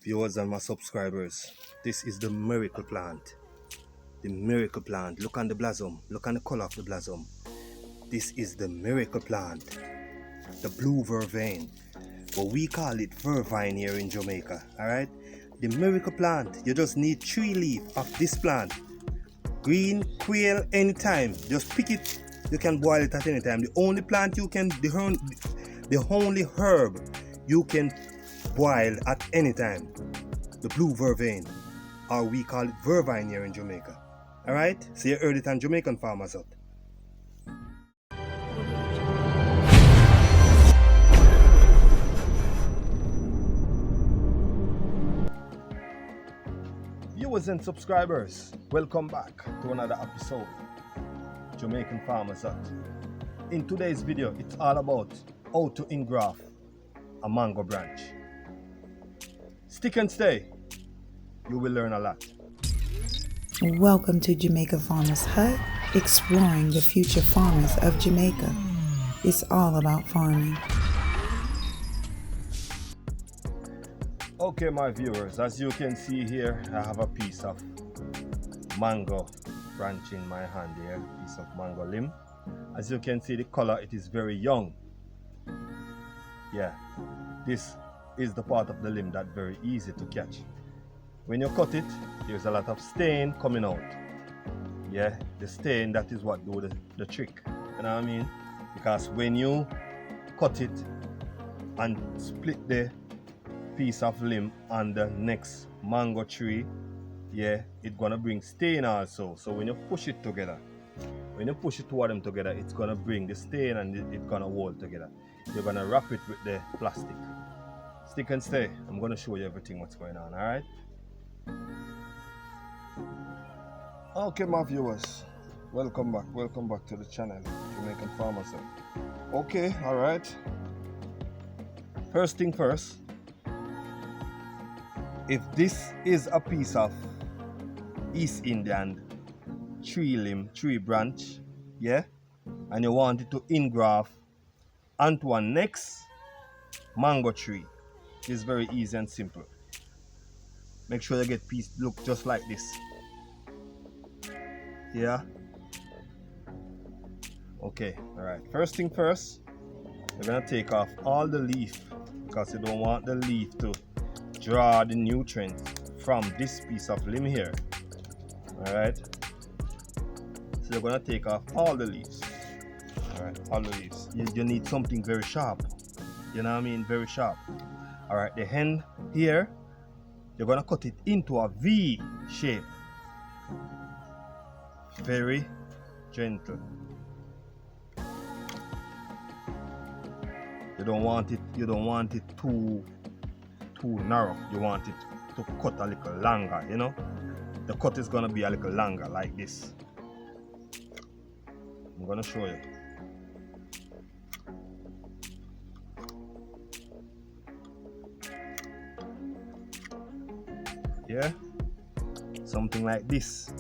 Viewers and my subscribers, this is the miracle plant. The miracle plant. Look on the blossom. Look on the color of the blossom. This is the miracle plant. The blue vervain. But we call it vervine here in Jamaica. Alright? The miracle plant. You just need 3 leaves of this plant. Green, quail, anytime. Just pick it. You can boil it at any time. The only plant you can, the only herb you can boil at any time, the blue vervain, or we call it vervine here in Jamaica. Alright? So you heard it on Jamaican Farmers Hut. Viewers and subscribers, welcome back to another episode Jamaican Farmers Hut. In today's video, it's all about how to engraft a mango branch. Stick and stay, you will learn a lot. Welcome to Jamaica Farmers Hut, exploring the future farmers of Jamaica. It's all about farming. Okay, my viewers, as you can see here, I have a piece of mango branch in my hand here, piece of mango limb. As you can see, the color, it is very young. Yeah, this is the part of the limb that very easy to catch. When you cut it, there's a lot of stain coming out. Yeah, the stain, that is what do the trick. You know what I mean? Because when you cut it and split the piece of limb on the next mango tree, yeah, it's gonna bring stain also. So when you push it together, when you push it toward them together, it's gonna bring the stain and it's gonna hold together. You're gonna wrap it with the plastic. Stick and stay. I'm gonna show you everything what's going on. All right. Okay, my viewers, welcome back to the channel Jamaican Farmers Hut. Okay, all right. First thing first, if this is a piece of East Indian tree branch, yeah, and you want it to engraft onto a next mango tree, it's very easy and simple. Make sure you get piece look just like this. Yeah. Okay, all right. First thing first, you're gonna take off all the leaf because you don't want the leaf to draw the nutrients from this piece of limb here. All right. So you're gonna take off all the leaves. All right, all the leaves. You need something very sharp. You know what I mean? Very sharp. All right. The end here, you're gonna cut it into a V shape. Very gentle. You don't want it too narrow. You want it to cut a little longer, you know? The cut is gonna be a little longer like this. I'm gonna show you. Yeah, something like this.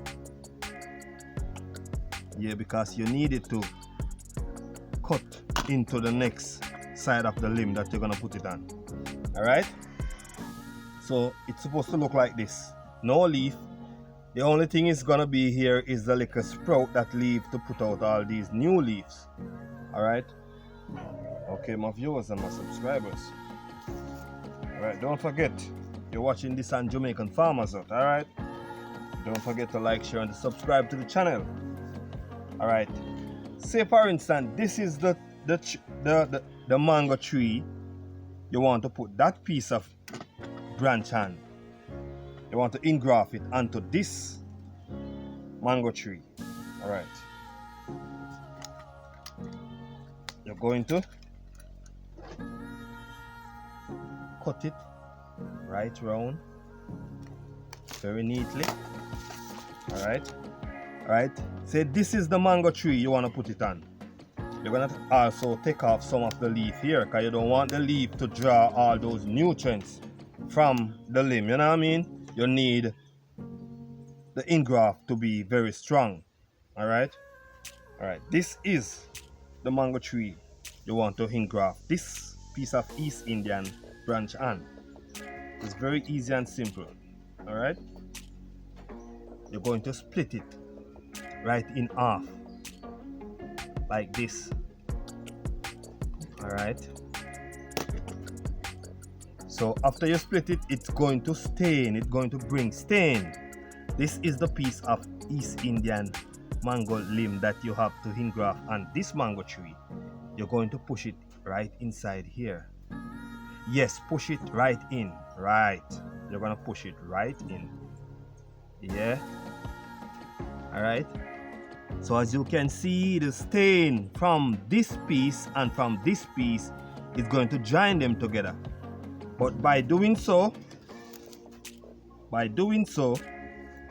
Yeah, because you need it to cut into the next side of the limb that you're gonna put it on. All right, so it's supposed to look like this. No leaf. The only thing is gonna be here is the little sprout that leave to put out all these new leaves. All right. Okay, my viewers and my subscribers. All right, don't forget, you're watching this on Jamaican Farmers Hut. All right, don't forget to like, share, and subscribe to the channel. All right. Say for instance, this is the mango tree. You want to put that piece of branch on. You want to engraft it onto this mango tree. All right. You're going to cut it right round, very neatly. All right. All right. Say this is the mango tree you want to put it on. You're gonna also take off some of the leaf here because you don't want the leaf to draw all those nutrients from the limb. You know what I mean? You need the engraft to be very strong. All right. All right. This is the mango tree you want to engraft this piece of East Indian branch on. It's very easy and simple. All right. You're going to split it right in half like this. All right. So after you split it, it's going to stain. It's going to bring stain. This is the piece of East Indian mango limb that you have to engraft on this mango tree. You're going to push it right inside here. Yes, push it right in. Right. You're going to push it right in. Yeah. All right. So as you can see, the stain from this piece and from this piece is going to join them together. But by doing so,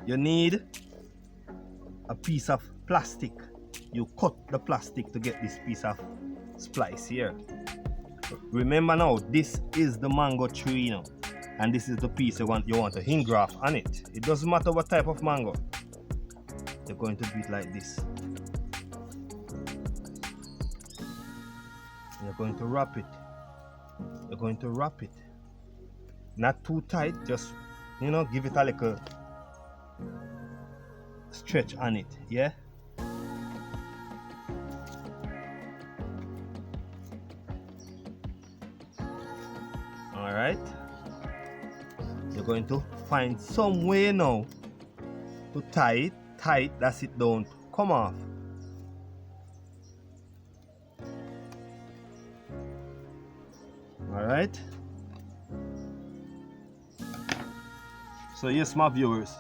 you need a piece of plastic. You cut the plastic to get this piece of splice here. Remember now, this is the mango tree now, and this is the piece you want to engraft on it. It doesn't matter what type of mango. You're going to do it like this. You're going to wrap it. You're going to wrap it. Not too tight, just, you know, give it a little stretch on it, yeah? All right. You're going to find some way now to tie it tight, that's it, don't come off. All right. So yes, my viewers,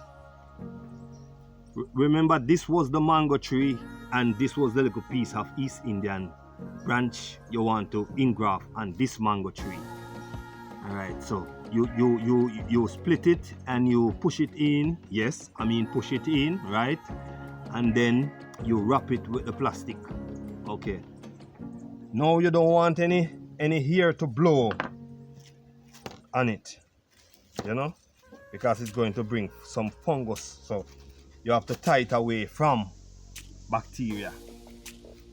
remember this was the mango tree and this was the little piece of East Indian branch you want to engraft on this mango tree. All right, so you split it and you push it in. Yes, I mean push it in, right? And then you wrap it with the plastic. Okay. Now you don't want any hair to blow on it, you know, because it's going to bring some fungus. So you have to tie it away from bacteria.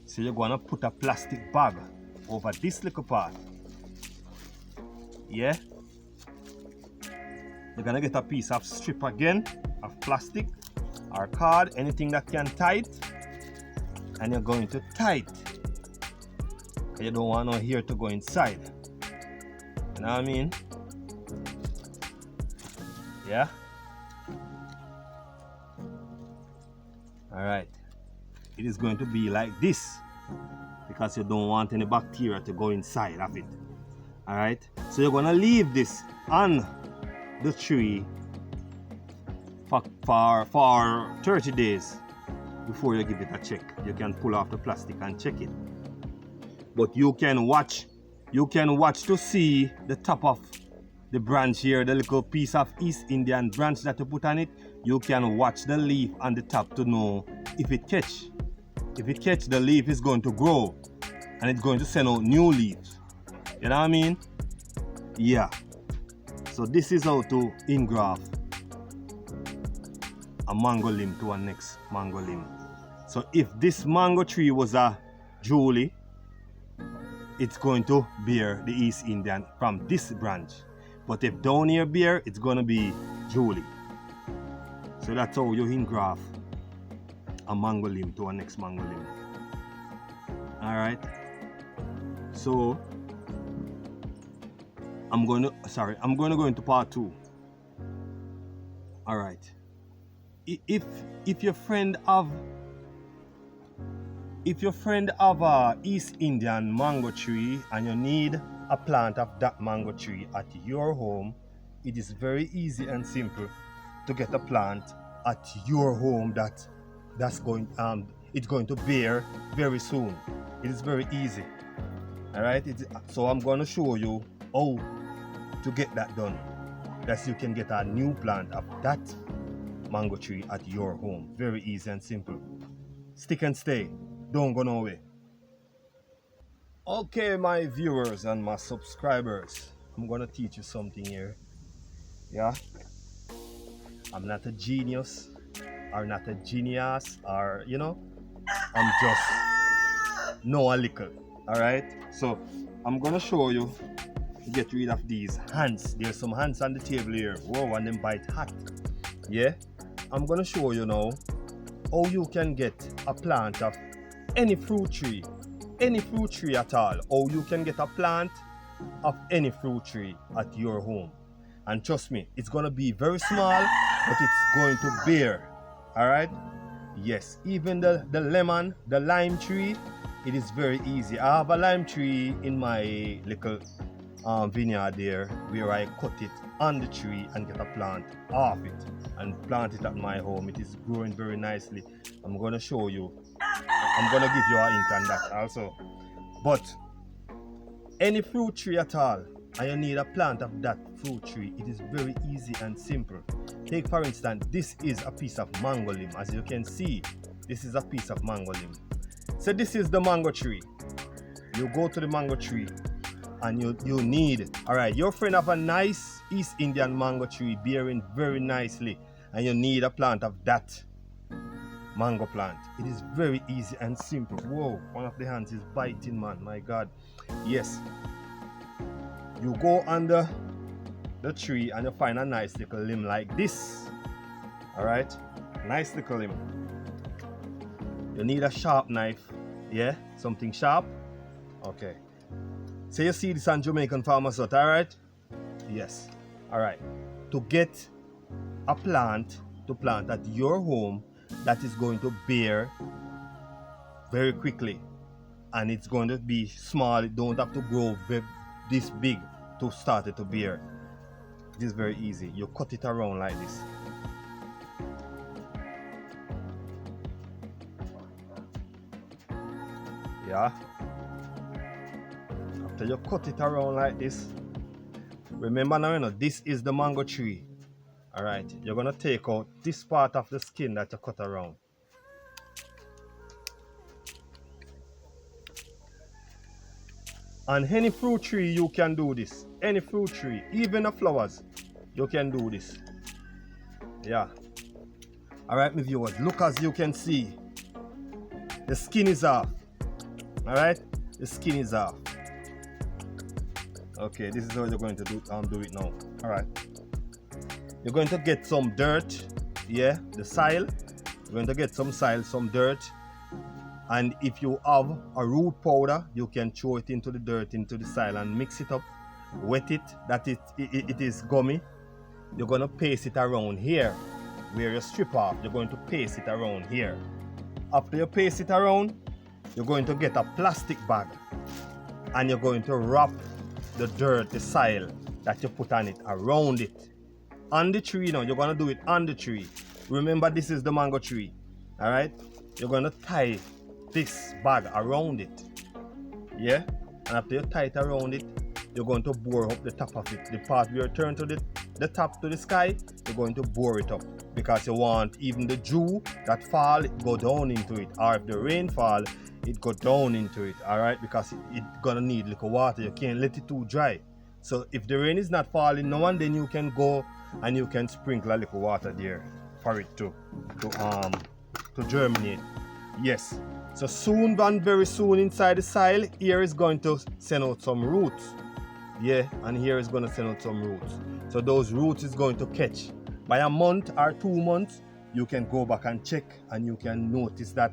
So you're gonna put a plastic bag over this little part. Yeah. You're gonna get a piece of strip again of plastic or card, anything that can tie it, and you're going to tie it. You don't want no hair to go inside. You know what I mean? Yeah. All right. It is going to be like this because you don't want any bacteria to go inside of it. All right. So you're gonna leave this on the tree for 30 days before you give it a check. You can pull off the plastic and check it. But you can watch to see the top of the branch here, the little piece of East Indian branch that you put on it. You can watch the leaf on the top to know if it catch. If it catch, the leaf is going to grow and it's going to send out new leaves. You know what I mean? Yeah. So this is how to engraft a mango limb to a next mango limb. So if this mango tree was a Julie, it's going to bear the East Indian from this branch. But if down here bear, it's going to be Julie. So that's how you engraft a mango limb to a next mango limb. Alright. So I'm going to go into part 2. Alright. If your friend have a East Indian mango tree and you need a plant of that mango tree at your home, it is very easy and simple to get a plant at your home it's going to bear very soon. It is very easy. All right. So I'm going to show you how to get that done. That you can get a new plant of that mango tree at your home. Very easy and simple. Stick and stay. Don't go nowhere. Okay, my viewers and my subscribers, I'm gonna teach you something here. Yeah, I'm not a genius or not a genius, or you know, I'm just know a little. All right, so I'm gonna show you to get rid of these ants. There's some ants on the table here. Whoa, and them bite hot. Yeah, I'm gonna show you now how you can get a plant of any fruit tree at all. How you can get a plant of any fruit tree at your home. And trust me, it's gonna be very small, but it's going to bear. All right. Yes, even the lime tree, it is very easy. I have a lime tree in my little vineyard there where I cut it on the tree and get a plant off it and plant it at my home. It is growing very nicely. I'm going to show you. I'm going to give you a hint on that also. But any fruit tree at all, and you need a plant of that fruit tree, it is very easy and simple. Take for instance, this is a piece of mango limb. As you can see, this is a piece of mango limb. So this is the mango tree. You go to the mango tree and you need, all right, your friend have a nice East Indian mango tree bearing very nicely, and you need a plant of that mango plant. It is very easy and simple. Whoa, one of the hands is biting, man, my God. Yes. You go under the tree and you find a nice little limb like this. All right, nice little limb. You need a sharp knife. Yeah, something sharp. Okay. So you see this on Jamaican Farmer's Hut, all right? Yes. All right. To get a plant to plant at your home that is going to bear very quickly, and it's going to be small. It don't have to grow this big to start it to bear. It is very easy. You cut it around like this. Yeah. After you cut it around like this, remember now, you know, this is the mango tree. All right. You're gonna take out this part of the skin that you cut around. On any fruit tree you can do this. Any fruit tree, even the flowers, you can do this. Yeah. All right, my viewers, look, as you can see, the skin is off. All right, the skin is off. Okay, this is how you're going to do it now. All right. You're going to get some dirt. Yeah, the soil. You're going to get some soil, some dirt. And if you have a root powder, you can throw it into the dirt, into the soil, and mix it up, wet it, that it is gummy. You're going to paste it around here, where you strip off. You're going to paste it around here. After you paste it around, you're going to get a plastic bag, and you're going to wrap the dirt, the soil that you put on it, around it. On the tree now, you're going to do it on the tree. Remember, this is the mango tree. All right? You're going to tie this bag around it. Yeah? And after you tie it around it, you're going to bore up the top of it. The part where you turn to the top to the sky, you're going to bore it up, because you want even the dew that fall, it go down into it. Or if the rain fall, it go down into it. All right? Because it's gonna need little water. You can't let it too dry. So if the rain is not falling now, and then you can go and you can sprinkle a little water there for it to germinate. Yes. So soon, and very soon, inside the soil, here is going to send out some roots. Yeah, and here is going to send out some roots. So those roots is going to catch. By a month or 2 months, you can go back and check, and you can notice that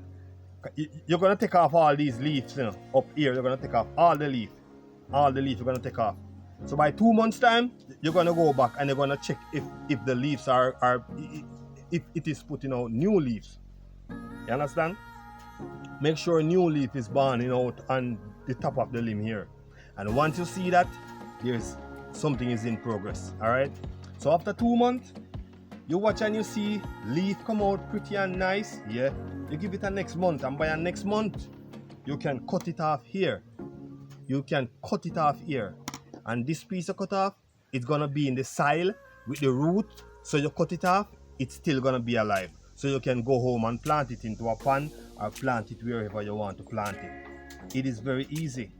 you're going to take off all these leaves, you know, up here. You're going to take off all the leaf. All the leaf you're going to take off. So by 2 months time, you're going to go back and you're going to check if the leaves if it is putting out new leaves. You understand? Make sure a new leaf is burning out on the top of the limb here. And once you see that, there's something is in progress. All right? So after 2 months, you watch and you see leaf come out pretty and nice. Yeah? You give it a next month, and by a next month, you can cut it off here. You can cut it off here. And this piece of cut off, it's gonna be in the soil with the root. So you cut it off, it's still gonna be alive. So you can go home and plant it into a pan, or plant it wherever you want to plant it. It is very easy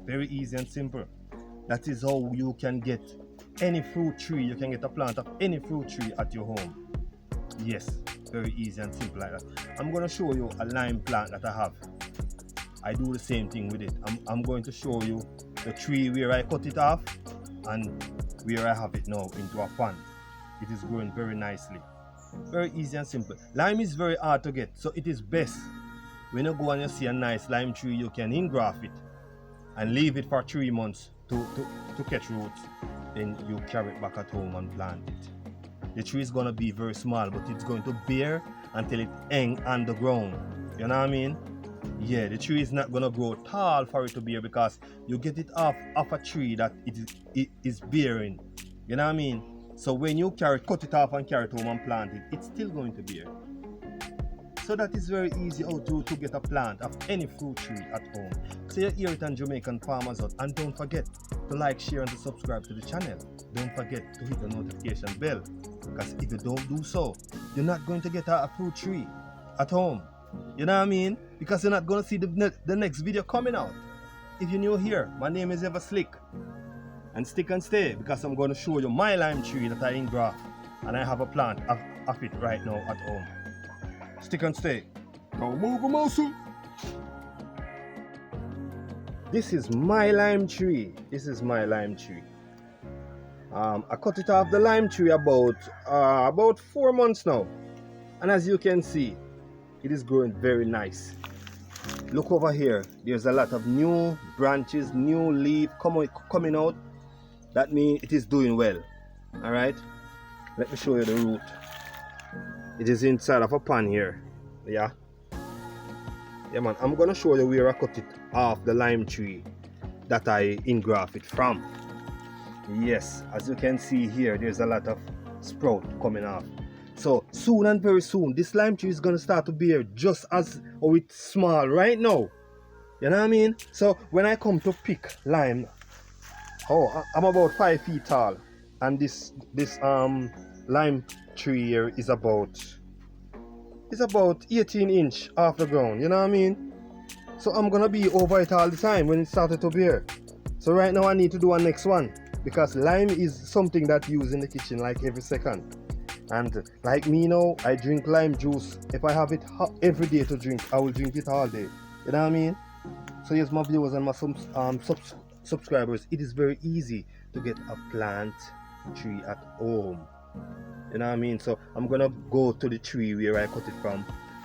and simple. That is how you can get any fruit tree. You can get a plant of any fruit tree at your home. Yes, very easy and simple like that. I'm gonna show you a lime plant that I have. I do the same thing with it. I'm going to show you the tree where I cut it off, and where I have it now into a pan. It is growing very nicely. Very easy and simple. Lime is very hard to get, so it is best when you go and you see a nice lime tree, you can engraft it and leave it for 3 months to catch roots. Then you carry it back at home and plant it. The tree is going to be very small, but it's going to bear until it hang on the ground. You know what I mean? Yeah, the tree is not going to grow tall for it to bear, because you get it off a tree that it is bearing. You know what I mean? So when you cut it off and carry it home and plant it, it's still going to bear. So that is very easy how to get a plant of any fruit tree at home. So you hear it on Jamaican Farmers Hut. And don't forget to like, share and to subscribe to the channel. Don't forget to hit the notification bell, because if you don't do so, you're not going to get a fruit tree at home. You know what I mean? Because you're not going to see the next video coming out. If you're new here, my name is Ever Slick. And stick and stay, because I'm going to show you my lime tree that I engraft. And I have a plant of it right now at home. Stick and stay. Come over, muscle. This is my lime tree. This is my lime tree. I cut it off the lime tree about 4 months now. And as you can see, it is growing very nice. Look over here. There's a lot of new branches, new leaf coming out. That means it is doing well. Alright? Let me show you the root. It is inside of a pan here. Yeah. Yeah, man. I'm going to show you where I cut it off the lime tree that I engraft it from. Yes, as you can see here, there's a lot of sprout coming off. So soon and very soon, this lime tree is going to start to bear just as it's small right now. You know what I mean? So when I come to pick lime, I'm about 5 feet tall, and this lime tree here is about 18 inch off the ground. You know what I mean? So I'm gonna be over it all the time when it started to bear. So right now I need to do a next one, because lime is something that you use in the kitchen like every second. And like me now, I drink lime juice. If I have it every day to drink, I will drink it all day. You know what I mean? So yes, my viewers and my subscribers, it is very easy to get a plant tree at home. You know what I mean? So I'm gonna go to the tree where I cut it from,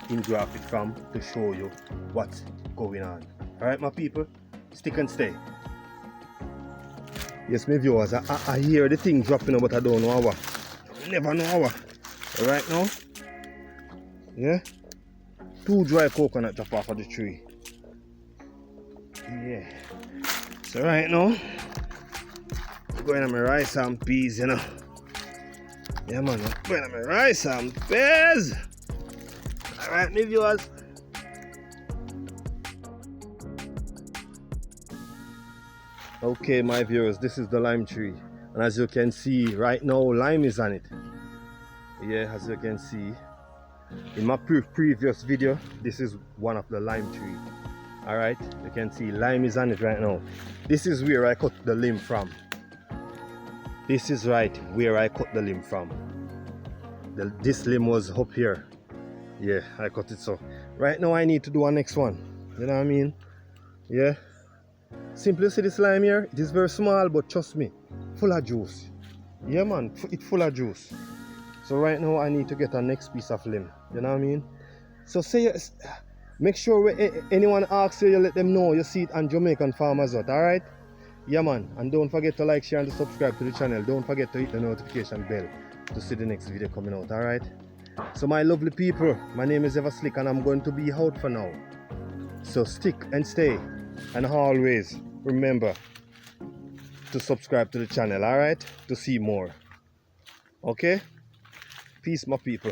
engraft it from, to show you what's going on. Alright, my people, stick and stay. Yes, my viewers, I hear the thing dropping, but I don't know how. Never know how. Right now, yeah, 2 dry coconut drop off of the tree. Yeah. So right now, I'm going on my rice and peas, you know. Yeah, man, I'm going on my rice and peas. Alright, my viewers. Okay, my viewers, this is the lime tree. And as you can see, right now, lime is on it. Yeah, as you can see. In my previous video, this is one of the lime tree. Alright, you can see lime is on it right now. This is where I cut the limb from. This is right where I cut the limb from. This limb was up here. Yeah, I cut it so. Right now I need to do a next one. You know what I mean? Yeah. Simply see this lime here. It is very small, but trust me, full of juice. Yeah, man, it's full of juice. So right now I need to get a next piece of limb. You know what I mean? So make sure anyone asks you let them know you see it on Jamaican Farmers Hut. Alright? Yeah, man. And don't forget to like, share and to subscribe to the channel. Don't forget to hit the notification bell to see the next video coming out. Alright? So my lovely people, my name is Ever Slick, and I'm going to be out for now. So stick and stay. And always remember to subscribe to the channel, alright? To see more. Okay? Peace, my people.